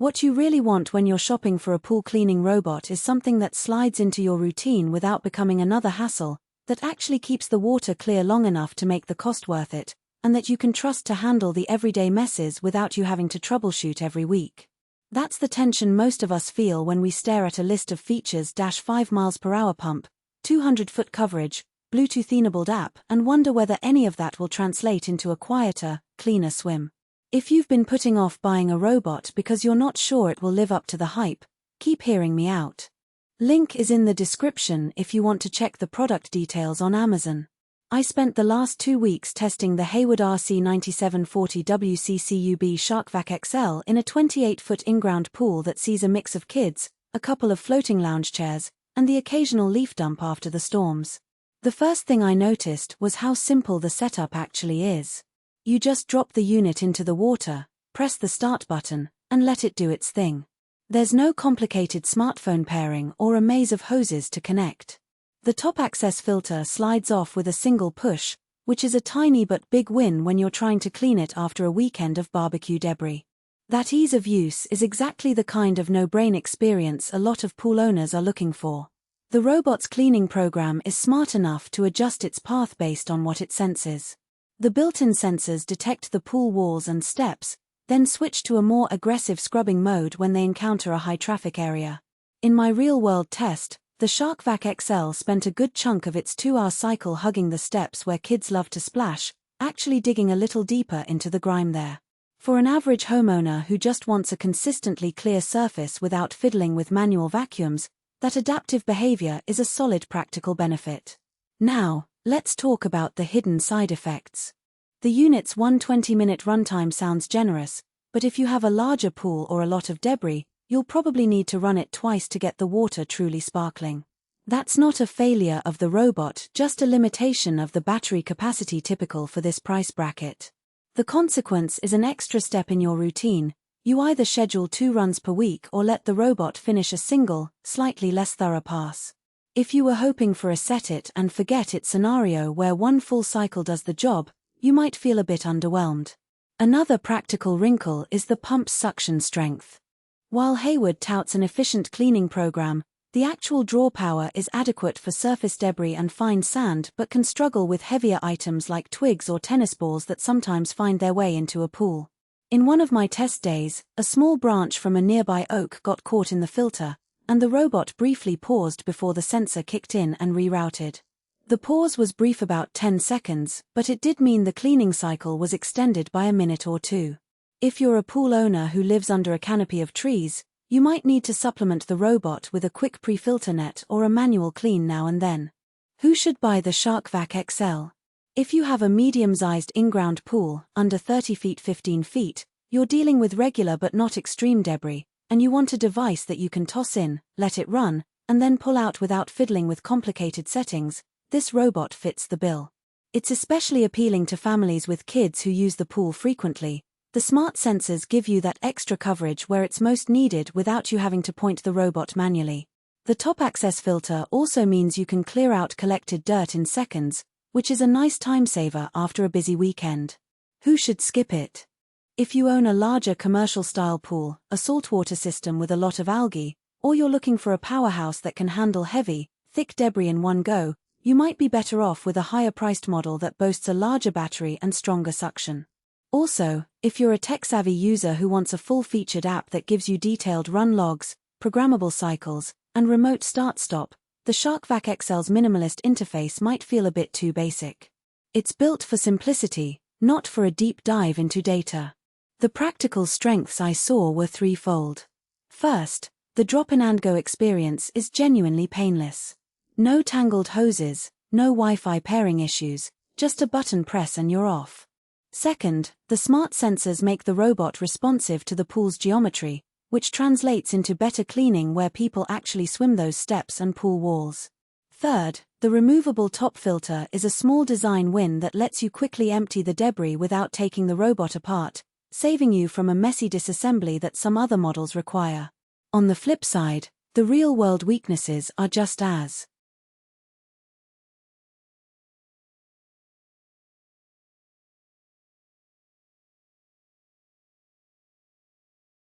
What you really want when you're shopping for a pool cleaning robot is something that slides into your routine without becoming another hassle, that actually keeps the water clear long enough to make the cost worth it, and that you can trust to handle the everyday messes without you having to troubleshoot every week. That's the tension most of us feel when we stare at a list of features: 5 mph pump, 200-foot coverage, Bluetooth-enabled app, and wonder whether any of that will translate into a quieter, cleaner swim. If you've been putting off buying a robot because you're not sure it will live up to the hype, keep hearing me out. Link is in the description if you want to check the product details on Amazon. I spent the last 2 weeks testing the Hayward RC9740WCCUB SharkVac XL in a 28-foot in-ground pool that sees a mix of kids, a couple of floating lounge chairs, and the occasional leaf dump after the storms. The first thing I noticed was how simple the setup actually is. You just drop the unit into the water, press the start button, and let it do its thing. There's no complicated smartphone pairing or a maze of hoses to connect. The top access filter slides off with a single push, which is a tiny but big win when you're trying to clean it after a weekend of barbecue debris. That ease of use is exactly the kind of no-brain experience a lot of pool owners are looking for. The robot's cleaning program is smart enough to adjust its path based on what it senses. The built-in sensors detect the pool walls and steps, then switch to a more aggressive scrubbing mode when they encounter a high-traffic area. In my real-world test, the SharkVac XL spent a good chunk of its 2-hour cycle hugging the steps where kids love to splash, actually digging a little deeper into the grime there. For an average homeowner who just wants a consistently clear surface without fiddling with manual vacuums, that adaptive behavior is a solid practical benefit. Now, let's talk about the hidden side effects. The unit's 120-minute runtime sounds generous, but if you have a larger pool or a lot of debris, you'll probably need to run it twice to get the water truly sparkling. That's not a failure of the robot, just a limitation of the battery capacity typical for this price bracket. The consequence is an extra step in your routine. You either schedule 2 runs per week or let the robot finish a single, slightly less thorough pass. If you were hoping for a set-it-and-forget-it scenario where one full cycle does the job, you might feel a bit underwhelmed. Another practical wrinkle is the pump's suction strength. While Hayward touts an efficient cleaning program, the actual draw power is adequate for surface debris and fine sand but can struggle with heavier items like twigs or tennis balls that sometimes find their way into a pool. In one of my test days, a small branch from a nearby oak got caught in the filter, and the robot briefly paused before the sensor kicked in and rerouted. The pause was brief, about 10 seconds, but it did mean the cleaning cycle was extended by a minute or two. If you're a pool owner who lives under a canopy of trees, you might need to supplement the robot with a quick pre-filter net or a manual clean now and then. Who should buy the SharkVac XL? If you have a medium-sized in-ground pool, under 30 feet 15 feet, you're dealing with regular but not extreme debris, and you want a device that you can toss in, let it run, and then pull out without fiddling with complicated settings, this robot fits the bill. It's especially appealing to families with kids who use the pool frequently. The smart sensors give you that extra coverage where it's most needed without you having to point the robot manually. The top access filter also means you can clear out collected dirt in seconds, which is a nice time saver after a busy weekend. Who should skip it? If you own a larger commercial-style pool, a saltwater system with a lot of algae, or you're looking for a powerhouse that can handle heavy, thick debris in one go, you might be better off with a higher-priced model that boasts a larger battery and stronger suction. Also, if you're a tech-savvy user who wants a full-featured app that gives you detailed run logs, programmable cycles, and remote start-stop, the SharkVac XL's minimalist interface might feel a bit too basic. It's built for simplicity, not for a deep dive into data. The practical strengths I saw were threefold. First, the drop-in-and-go experience is genuinely painless. No tangled hoses, no Wi-Fi pairing issues, just a button press and you're off. Second, the smart sensors make the robot responsive to the pool's geometry, which translates into better cleaning where people actually swim those steps and pool walls. Third, the removable top filter is a small design win that lets you quickly empty the debris without taking the robot apart, saving you from a messy disassembly that some other models require. On the flip side, the real-world weaknesses are just as